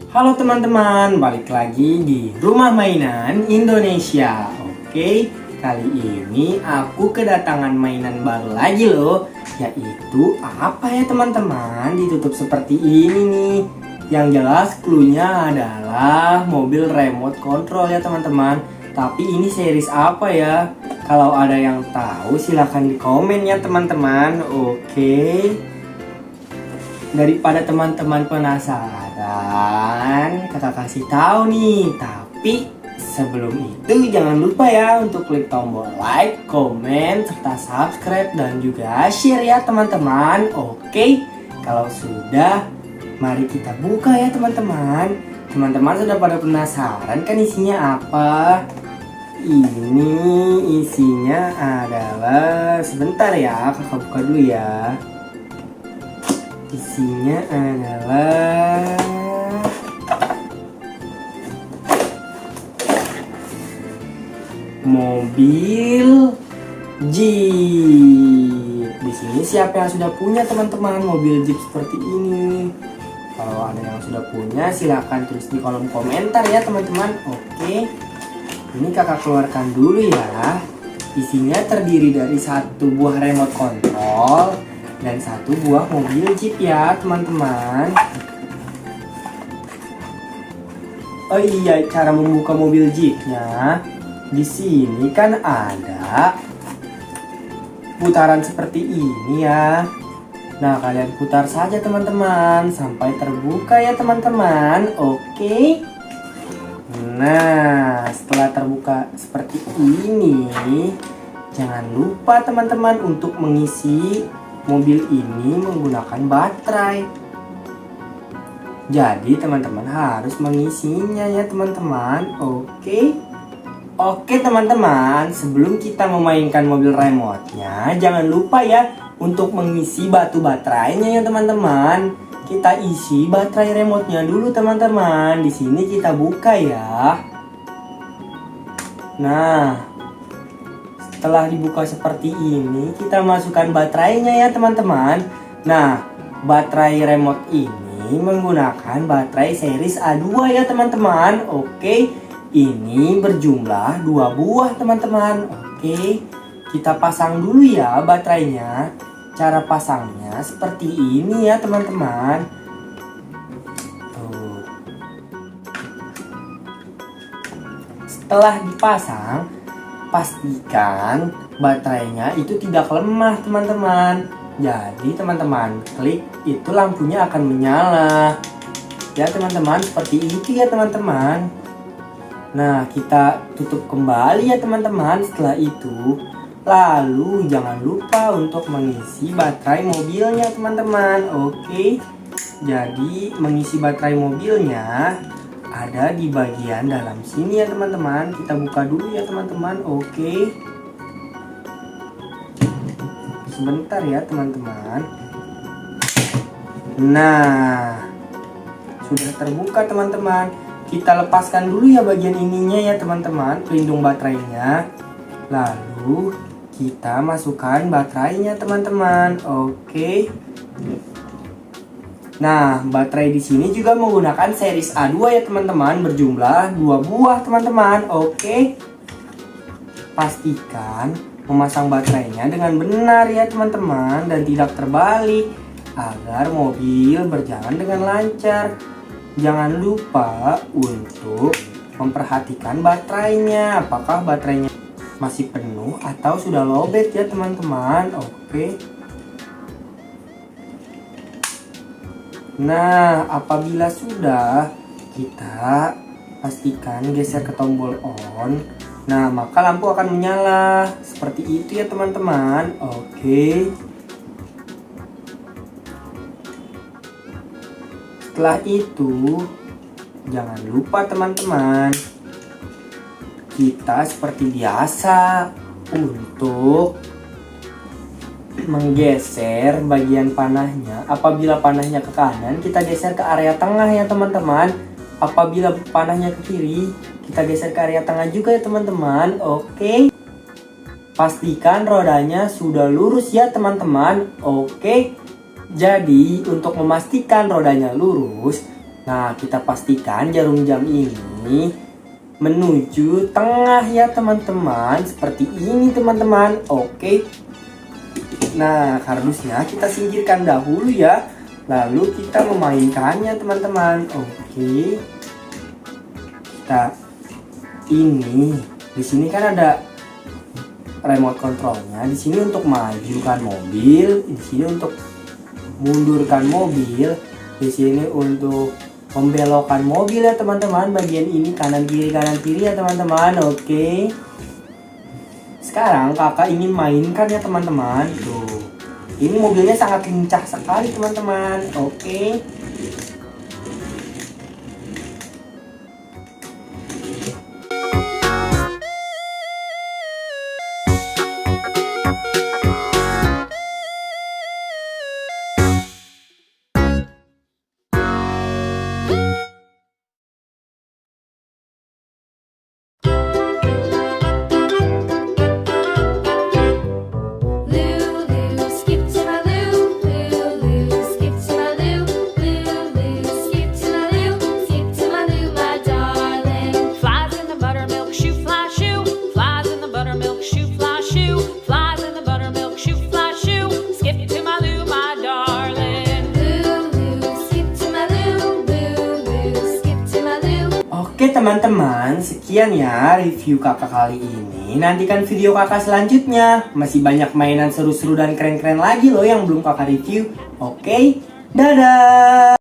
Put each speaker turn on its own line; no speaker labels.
Halo teman-teman, balik lagi di Rumah Mainan Indonesia. Oke, kali ini aku kedatangan mainan baru lagi loh. Yaitu apa ya teman-teman? Ditutup seperti ini nih. Yang jelas cluenya adalah mobil remote control ya teman-teman. Tapi ini series apa ya? Kalau ada yang tahu silahkan di komen ya teman-teman. Oke. Daripada teman-teman penasaran, kakak kasih tahu nih. Tapi sebelum itu jangan lupa ya untuk klik tombol like, komen, serta subscribe dan juga share ya teman-teman. Oke, kalau sudah, mari kita buka ya teman-teman. Teman-teman sudah pada penasaran kan isinya apa? Ini isinya adalah, sebentar ya, kakak buka dulu ya. Isinya adalah mobil Jeep. Di sini siapa yang sudah punya teman-teman mobil Jeep seperti ini? Kalau ada yang sudah punya silahkan tulis di kolom komentar ya teman-teman. Oke, ini kakak keluarkan dulu ya. Isinya terdiri dari satu buah remote control dan satu buah mobil Jeep ya teman-teman. Oh iya, cara membuka mobil Jeepnya di sini kan ada putaran seperti ini ya. Nah, kalian putar saja teman-teman sampai terbuka ya teman-teman. Oke. Nah, setelah terbuka seperti ini, jangan lupa teman-teman untuk mengisi mobil ini menggunakan baterai. Jadi teman-teman harus mengisinya ya teman-teman. Oke teman-teman, sebelum kita memainkan mobil remote-nya, jangan lupa ya untuk mengisi batu baterainya ya teman-teman. Kita isi baterai remote-nya dulu teman-teman. Di sini kita buka ya. Nah, setelah dibuka seperti ini, kita masukkan baterainya ya teman-teman. Nah, baterai remote ini menggunakan baterai series A2 ya teman-teman. Oke, ini berjumlah 2 buah teman-teman. Oke, kita pasang dulu ya baterainya. Cara pasangnya seperti ini ya teman-teman. Tuh. Setelah dipasang, pastikan baterainya itu tidak lemah teman-teman. Jadi teman-teman klik itu lampunya akan menyala ya teman-teman, seperti itu ya teman-teman. Nah, kita tutup kembali ya teman-teman. Setelah itu lalu jangan lupa untuk mengisi baterai mobilnya teman-teman. Oke, jadi mengisi baterai mobilnya ada di bagian dalam sini ya teman-teman. Kita buka dulu ya teman-teman. Oke, sebentar ya teman-teman. Nah, sudah terbuka teman-teman. Kita lepaskan dulu ya bagian ininya ya teman-teman, pelindung baterainya. Lalu kita masukkan baterainya teman-teman. Oke. Nah, baterai di sini juga menggunakan series A2 ya teman-teman, berjumlah 2 buah teman-teman. Oke. Pastikan memasang baterainya dengan benar ya teman-teman dan tidak terbalik agar mobil berjalan dengan lancar. Jangan lupa untuk memperhatikan baterainya, apakah baterainya masih penuh atau sudah lowbat ya teman-teman. Oke. Nah, apabila sudah, kita pastikan geser ke tombol on. Nah, maka lampu akan menyala. Seperti itu ya teman-teman. Oke. Setelah itu, jangan lupa teman-teman, kita seperti biasa untuk menggeser bagian panahnya. Apabila panahnya ke kanan, kita geser ke area tengah ya teman-teman. Apabila panahnya ke kiri, kita geser ke area tengah juga ya teman-teman. Oke. Pastikan rodanya sudah lurus ya teman-teman. Oke. Jadi untuk memastikan rodanya lurus, Nah, kita pastikan jarum jam ini menuju tengah ya teman-teman. Seperti ini teman-teman. Oke. Nah, kardusnya kita singkirkan dahulu ya. Lalu kita memainkannya teman-teman. Oke. Kita ini di sini kan ada remote controlnya. Di sini untuk majukan mobil, di sini untuk mundurkan mobil, di sini untuk membelokkan mobil ya teman-teman. Bagian ini kanan kiri ya teman-teman. Oke. Sekarang kakak ingin mainkan ya teman-teman. Tuh. Ini mobilnya sangat lincah sekali teman-teman. Oke. Oke teman-teman, sekian ya review kakak kali ini. Nantikan video kakak selanjutnya. Masih banyak mainan seru-seru dan keren-keren lagi loh yang belum kakak review. Oke, dadah!